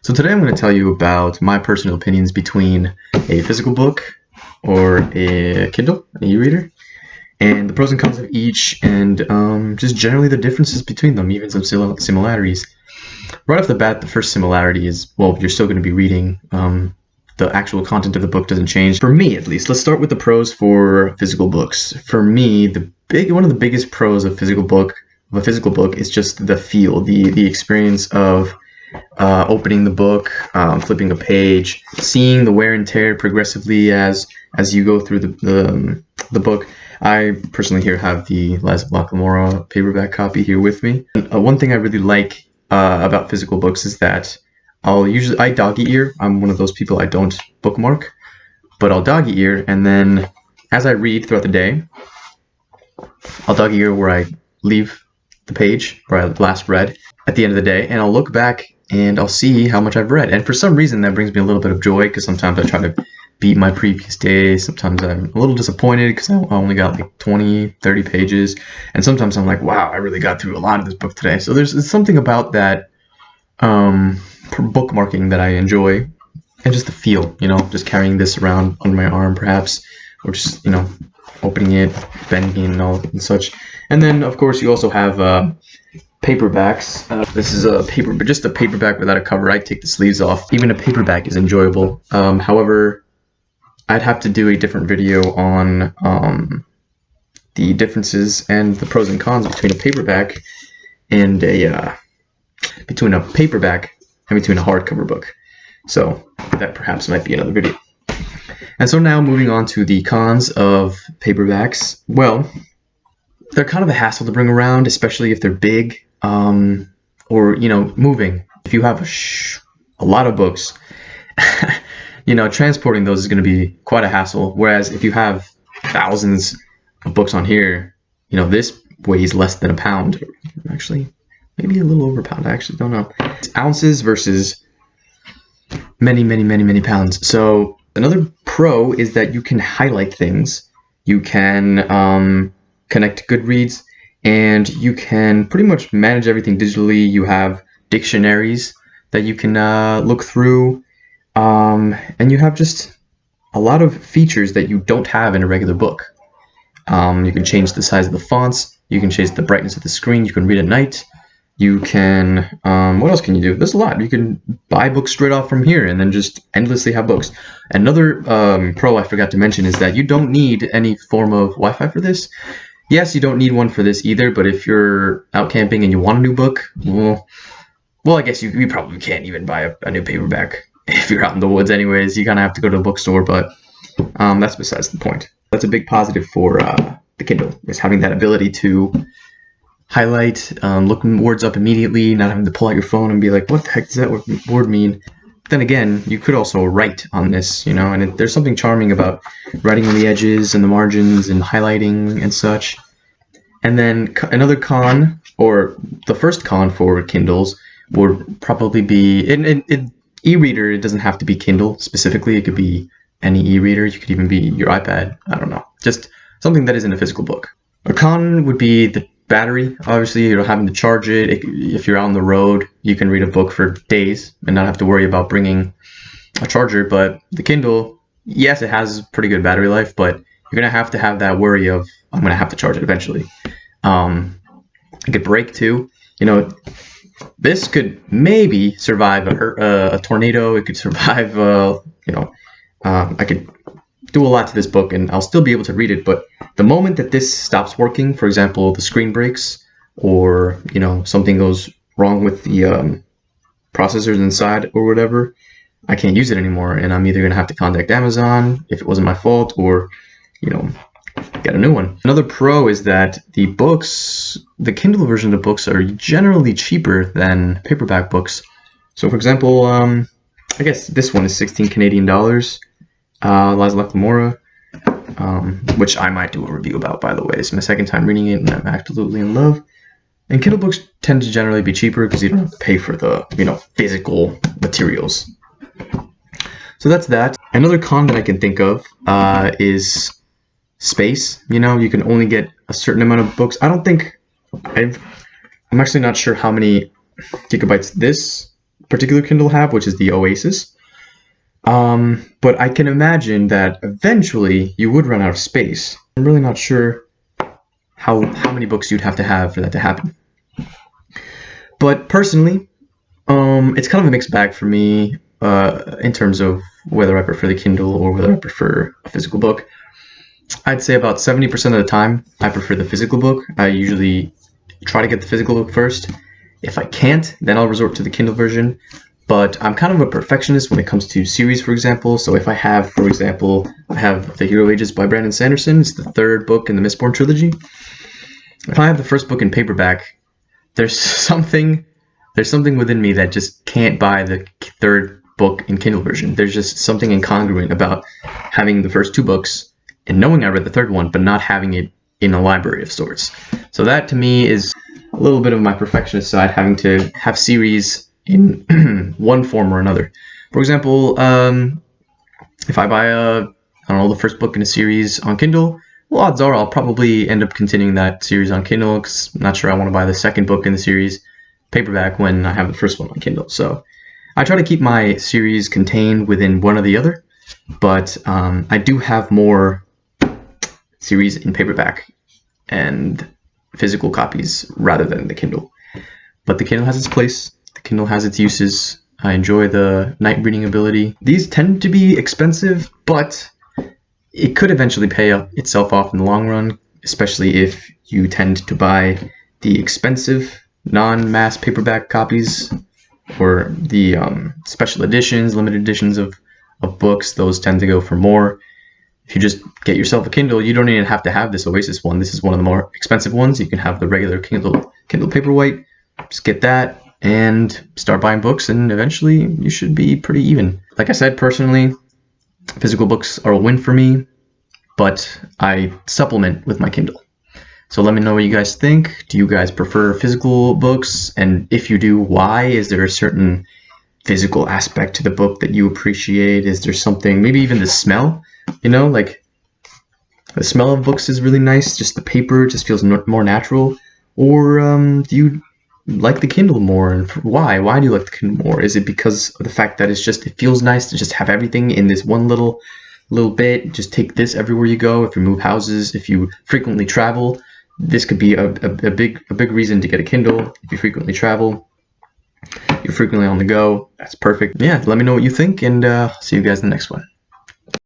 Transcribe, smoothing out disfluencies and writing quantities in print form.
So today I'm going to tell you about my personal opinions between a physical book or a Kindle, an e-reader, and the pros and cons of each, and just generally the differences between them, even some similarities. Right off the bat, the first similarity is, well, you're still going to be reading. The actual content of the book doesn't change. For me, at least. Let's start with the pros for physical books. For me, one of the biggest pros of a physical book is just the feel, the experience of opening the book, flipping a page, seeing the wear and tear progressively as you go through the book. I personally here have the Lies of Locke paperback copy here with me. And, one thing I really like about physical books is that I doggy ear. I'm one of those people, I don't bookmark, but I'll doggy ear, and then as I read throughout the day, I'll doggy ear where I leave the page where I last read at the end of the day, and I'll look back and I'll see how much I've read. And for some reason that brings me a little bit of joy, because sometimes I try to beat my previous day. Sometimes I'm a little disappointed because I only got like 20, 30 pages. And sometimes I'm like, wow, I really got through a lot of this book today. So there's something about that bookmarking that I enjoy, and just the feel, just carrying this around on my arm perhaps, or just, opening it, bending it and all and such. And then of course you also have paperbacks. This is just a paperback without a cover. I take the sleeves off. Even a paperback is enjoyable. However, I'd have to do a different video on the differences and the pros and cons between a paperback and between a hardcover book. So that perhaps might be another video. And so now moving on to the cons of paperbacks. Well, they're kind of a hassle to bring around, especially if they're big, or moving. If you have a lot of books, transporting those is going to be quite a hassle. Whereas if you have thousands of books on here, this weighs less than a pound. Actually, maybe a little over a pound. I actually don't know. It's ounces versus many, many, many, many pounds. So another pro is that you can highlight things. You can connect Goodreads, and you can pretty much manage everything digitally. You have dictionaries that you can look through, and you have just a lot of features that you don't have in a regular book. You can change the size of the fonts, you can change the brightness of the screen, you can read at night, you can, what else can you do? There's a lot. You can buy books straight off from here and then just endlessly have books. Another pro I forgot to mention is that you don't need any form of Wi-Fi for this. Yes, you don't need one for this either, but if you're out camping and you want a new book, well, I guess you probably can't even buy a new paperback if you're out in the woods anyways. You kind of have to go to a bookstore, but that's besides the point. That's a big positive for the Kindle, is having that ability to highlight, look words up immediately, not having to pull out your phone and be like, what the heck does that word mean? Then again, you could also write on this, and there's something charming about writing on the edges and the margins and highlighting and such. And then another con, or the first con for Kindles, would probably be in e-reader. It doesn't have to be Kindle specifically. It could be any e-reader. You could even be your iPad. I don't know. Just something that isn't a physical book. A con would be the battery. Obviously, you're having to charge it. If you're on the road, you can read a book for days and not have to worry about bringing a charger. But the Kindle, yes, it has pretty good battery life, but you're going to have that worry of, I'm going to have to charge it eventually. It could break too. This could maybe survive a tornado. It could survive, I could do a lot to this book and I'll still be able to read it. But the moment that this stops working, for example, the screen breaks, or, something goes wrong with the processors inside or whatever, I can't use it anymore. And I'm either going to have to contact Amazon if it wasn't my fault, or, get a new one. Another pro is that the Kindle version of the books are generally cheaper than paperback books. So for example, I guess this one is 16 Canadian dollars. Lies of Locke, which I might do a review about, by the way. It's my second time reading it and I'm absolutely in love. And Kindle books tend to generally be cheaper because you don't have to pay for the, physical materials. So that's that. Another con that I can think of is space. You can only get a certain amount of books. I'm actually not sure how many gigabytes this particular Kindle have, which is the Oasis. But I can imagine that eventually you would run out of space. I'm really not sure how many books you'd have for that to happen. But personally, it's kind of a mixed bag for me in terms of whether I prefer the Kindle or whether I prefer a physical book. I'd say about 70% of the time I prefer the physical book. I usually try to get the physical book first. If I can't, then I'll resort to the Kindle version. But I'm kind of a perfectionist when it comes to series, for example. So if I have, for example, I have The Hero Ages by Brandon Sanderson. It's the third book in the Mistborn trilogy. If I have the first book in paperback, there's something within me that just can't buy the third book in Kindle version. There's just something incongruent about having the first two books and knowing I read the third one, but not having it in a library of sorts. So that to me is a little bit of my perfectionist side, having to have series in one form or another. For example, if I buy the first book in a series on Kindle, well, odds are I'll probably end up continuing that series on Kindle because I'm not sure I want to buy the second book in the series paperback when I have the first one on Kindle. So I try to keep my series contained within one or the other, but I do have more series in paperback and physical copies rather than the Kindle. But the Kindle has its place. The Kindle has its uses. I enjoy the night reading ability. These tend to be expensive, but it could eventually pay itself off in the long run, especially if you tend to buy the expensive non-mass paperback copies or the special editions, limited editions of books. Those tend to go for more. If you just get yourself a Kindle, you don't even have to have this Oasis one. This is one of the more expensive ones. You can have the regular Kindle Paperwhite. Just get that and start buying books, and eventually you should be pretty even. Like I said, personally, physical books are a win for me, but I supplement with my Kindle. So let me know what you guys think. Do you guys prefer physical books? And if you do, why? Is there a certain physical aspect to the book that you appreciate? Is there something, maybe even the smell? Like the smell of books is really nice. Just the paper just feels more natural. Or do you like the Kindle more, and why? Why do you like the Kindle more? Is it because of the fact that it feels nice to just have everything in this one little bit? Just take this everywhere you go. If you move houses, if you frequently travel, this could be a big reason to get a Kindle. If you frequently travel, you're frequently on the go, that's perfect. Yeah, let me know what you think, and see you guys in the next one.